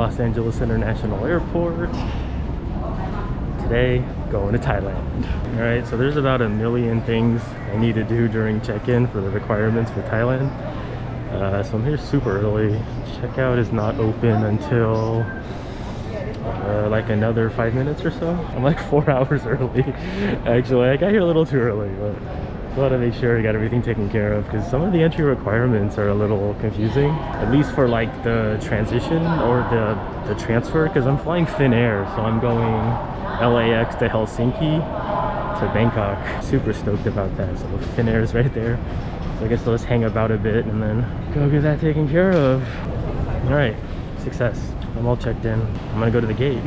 Los Angeles International Airport. Today, going to Thailand. All right, so there's about a million things I need to do during check-in for the requirements for Thailand. So I'm here super early. Checkout is not open until like another 5 minutes or so. I'm like 4 hours early. Actually, I got here a little too early, but I want to make sure I got everything taken care of because some of the entry requirements are a little confusing, at least for like the transition or the transfer, because I'm flying Finnair, so I'm going LAX to Helsinki to Bangkok. Super stoked about that. So Finnair is right there. So I guess I'll just hang about a bit and then go get that taken care of. All right, success. I'm all checked in. I'm gonna go to the gate.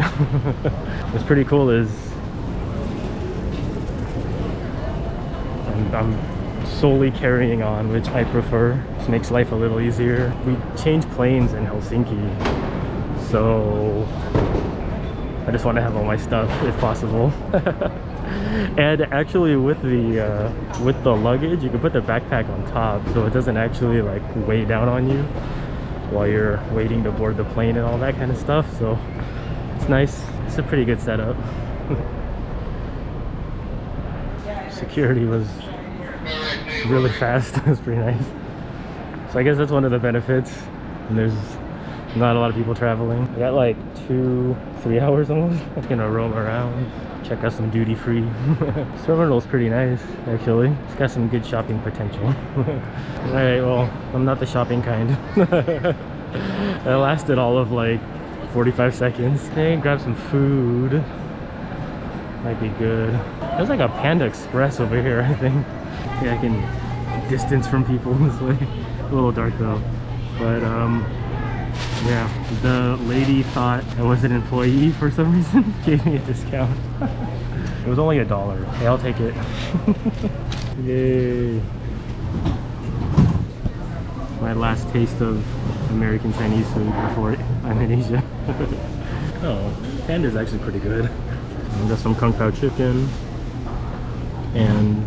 What's pretty cool is I'm solely carrying on, which I prefer. Just makes life a little easier. We changed planes in Helsinki, so I just want to have all my stuff if possible. And actually with the luggage, you can put the backpack on top so it doesn't actually like weigh down on you while you're waiting to board the plane and all that kind of stuff. So it's nice. It's a pretty good setup. Security was really fast. It was pretty nice. So I guess that's one of the benefits. And there's not a lot of people traveling. I got like 2-3 hours almost. I'm just gonna roam around, check out some duty free. This terminal's pretty nice actually. It's got some good shopping potential. Alright, well, I'm not the shopping kind. That lasted all of like 45 seconds. Hey, grab some food. Might be good. There's like a Panda Express over here, I think. Yeah, I can distance from people this way. A little dark though. But yeah, the lady thought I was an employee for some reason. Gave me a discount. It was only $1. Hey, I'll take it. Yay. My last taste of American Chinese food before I'm in Asia. Oh, Panda's actually pretty good. I got some Kung Pao chicken and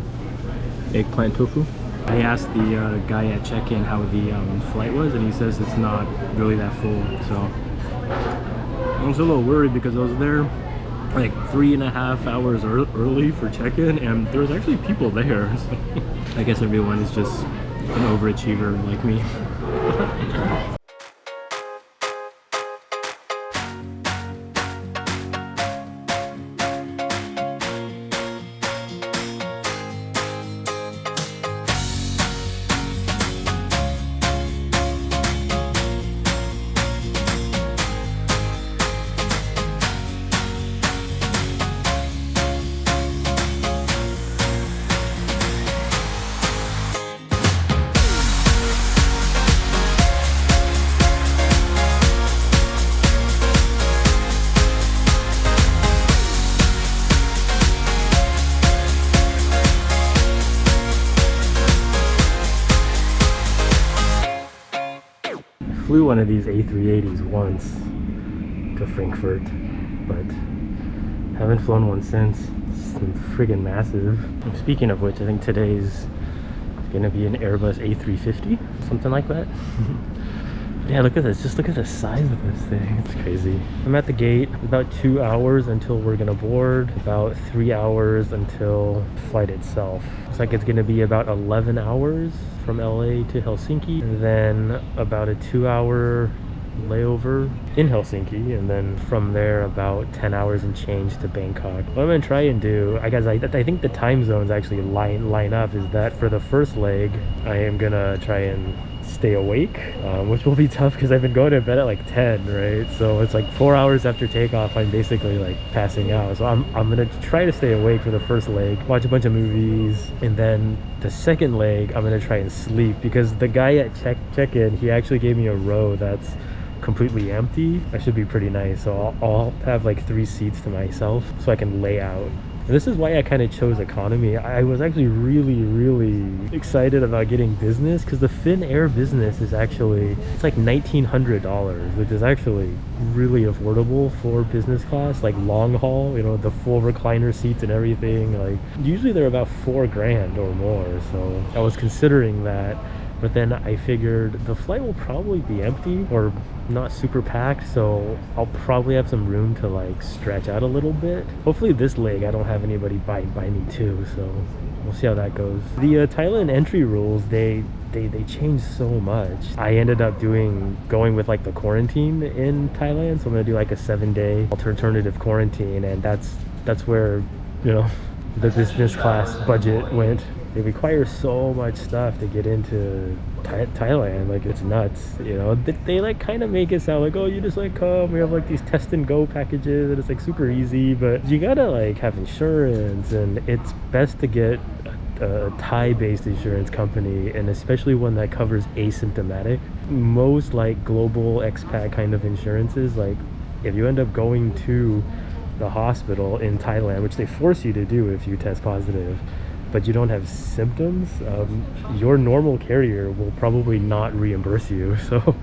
eggplant tofu. I asked the guy at check-in how the flight was, and he says it's not really that full. So I was a little worried because I was there like 3.5 hours early for check-in, and there was actually people there. So I guess everyone is just an overachiever like me. Flew one of these A380s once to Frankfurt, but haven't flown one since. It's friggin' massive. And speaking of which, I think today's gonna be an Airbus A350, something like that. Yeah, look at this. Just look at the size of this thing. It's crazy. I'm at the gate. About 2 hours until we're gonna board. About 3 hours until flight itself. Looks like it's gonna be about 11 hours from LA to Helsinki, and then about a 2-hour layover in Helsinki, and then from there about 10 hours and change to Bangkok. What I'm gonna try and do, I think the time zones actually line up, is that for the first leg I am gonna try and stay awake, which will be tough because I've been going to bed at like 10, right? So it's like 4 hours after takeoff I'm basically like passing out. So I'm gonna try to stay awake for the first leg, watch a bunch of movies, and then the second leg I'm gonna try and sleep, because the guy at check-in, he actually gave me a row that's completely empty. That should be pretty nice. So I'll have like 3 seats to myself so I can lay out. And this is why I kind of chose economy. I was actually really excited about getting business, because the Finnair business is actually, it's like $1,900, which is actually really affordable for business class, like long haul, you know, the full recliner seats and everything. Like usually they're about $4 grand or more. So I was considering that. But then I figured the flight will probably be empty or not super packed, so I'll probably have some room to like stretch out a little bit. Hopefully this leg I don't have anybody by me too, so we'll see how that goes. The Thailand entry rules, they changed so much. I ended up going with like the quarantine in Thailand, so I'm gonna do like a 7-day alternative quarantine, and that's where, you know, the business class budget went. They require so much stuff to get into Thailand, like it's nuts, you know. They like kind of make it sound like, oh, you just like come, we have like these test and go packages and it's like super easy, but you gotta like have insurance, and it's best to get a Thai-based insurance company, and especially one that covers asymptomatic. Most like global expat kind of insurances, like if you end up going to the hospital in Thailand, which they force you to do if you test positive, but you don't have symptoms, your normal carrier will probably not reimburse you. So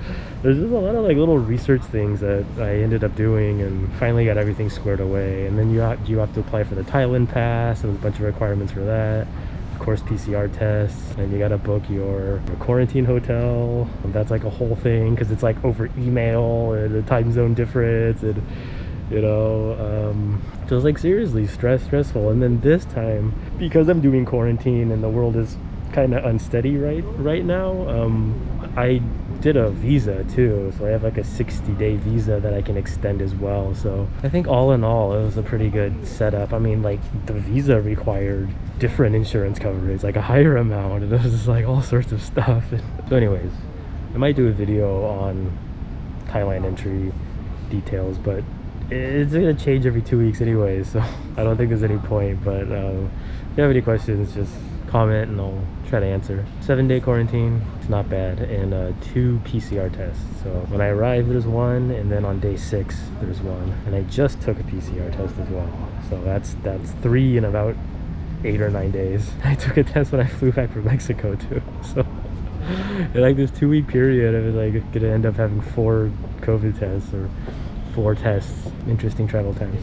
there's just a lot of like little research things that I ended up doing, and finally got everything squared away. And then you have to apply for the Thailand pass, and there's a bunch of requirements for that. Of course, PCR tests, and you gotta book your quarantine hotel. That's like a whole thing, because it's like over email and the time zone difference, and you know, just like seriously stressful. And then this time, because I'm doing quarantine and the world is kind of unsteady right now, I did a visa too, so I have like a 60-day visa that I can extend as well. So I think all in all it was a pretty good setup. I mean, like the visa required different insurance coverage, like a higher amount, and it was just like all sorts of stuff. So anyways, I might do a video on Thailand entry details, but it's gonna change every 2 weeks anyway, so I don't think there's any point. But if you have any questions, just comment and I'll try to answer. 7-day quarantine, it's not bad, and 2 PCR tests. So when I arrived there's 1, and then on day 6 there's 1, and I just took a PCR test as well. So that's 3 in about 8 or 9 days. I took a test when I flew back from Mexico too. So in like this 2-week period, I was like gonna end up having 4 COVID tests or 4 tests. Interesting travel times.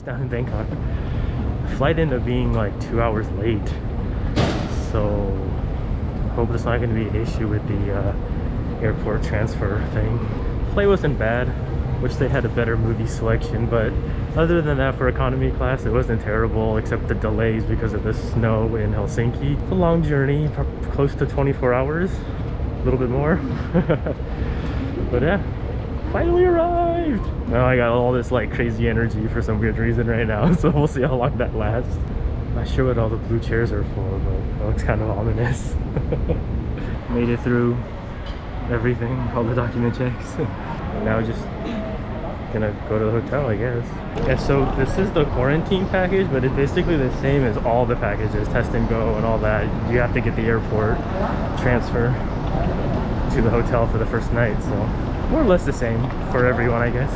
Down in Bangkok. The flight ended up being like 2 hours late, so I hope it's not going to be an issue with the airport transfer thing. Flight wasn't bad, wish they had a better movie selection, but other than that, for economy class it wasn't terrible, except the delays because of the snow in Helsinki. It's a long journey, close to 24 hours, a little bit more. But yeah, finally arrived. Now I got all this like crazy energy for some weird reason right now, so we'll see how long that lasts. Not sure what all the blue chairs are for, but it looks kind of ominous. Made it through everything, all the document checks. Now just gonna go to the hotel, I guess. Yeah, so this is the quarantine package, but it's basically the same as all the packages, test and go and all that. You have to get the airport transfer to the hotel for the first night, so more or less the same for everyone, I guess.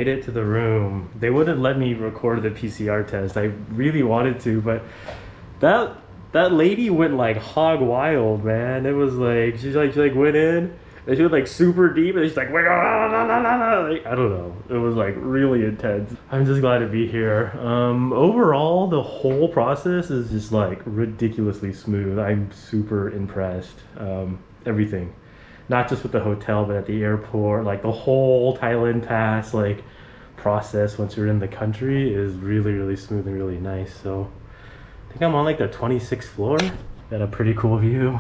made it to the room. They wouldn't let me record the PCR test. I really wanted to, but that lady went like hog wild, man. It was like she went in and she was like super deep and she's like, like I don't know. It was like really intense. I'm just glad to be here. Overall, the whole process is just like ridiculously smooth. I'm super impressed. Everything. Not just with the hotel, but at the airport, like the whole Thailand pass like process once you're in the country is really, really smooth and really nice. So I think I'm on like the 26th floor. Got a pretty cool view.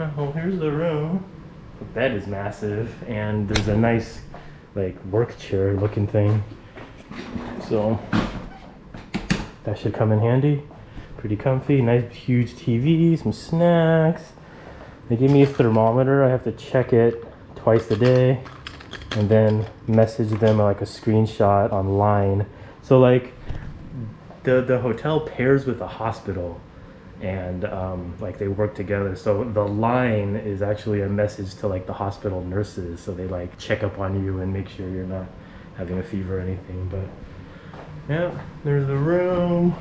Oh, here's the room. The bed is massive and there's a nice like work chair looking thing. So that should come in handy. Pretty comfy, nice huge TV, some snacks. They gave me a thermometer. I have to check it twice a day and then message them like a screenshot online. So like the hotel pairs with a hospital and like they work together. So the line is actually a message to like the hospital nurses. So they like check up on you and make sure you're not having a fever or anything. But yeah, there's the room.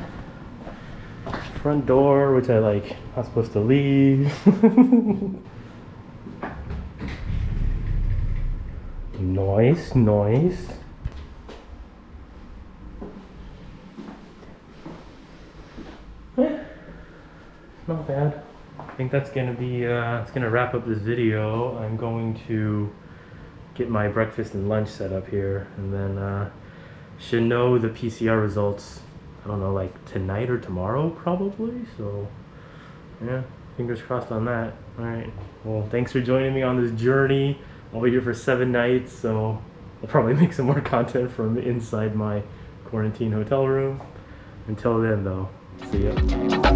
Front door, which I like not supposed to leave. Nice. Not bad. I think that's gonna be it's gonna wrap up this video. I'm going to get my breakfast and lunch set up here and then should know the PCR results, I don't know, like tonight or tomorrow probably. So yeah, fingers crossed on that. All right, well, thanks for joining me on this journey. I'll be here for 7 nights, so I'll probably make some more content from inside my quarantine hotel room. Until then though, see ya.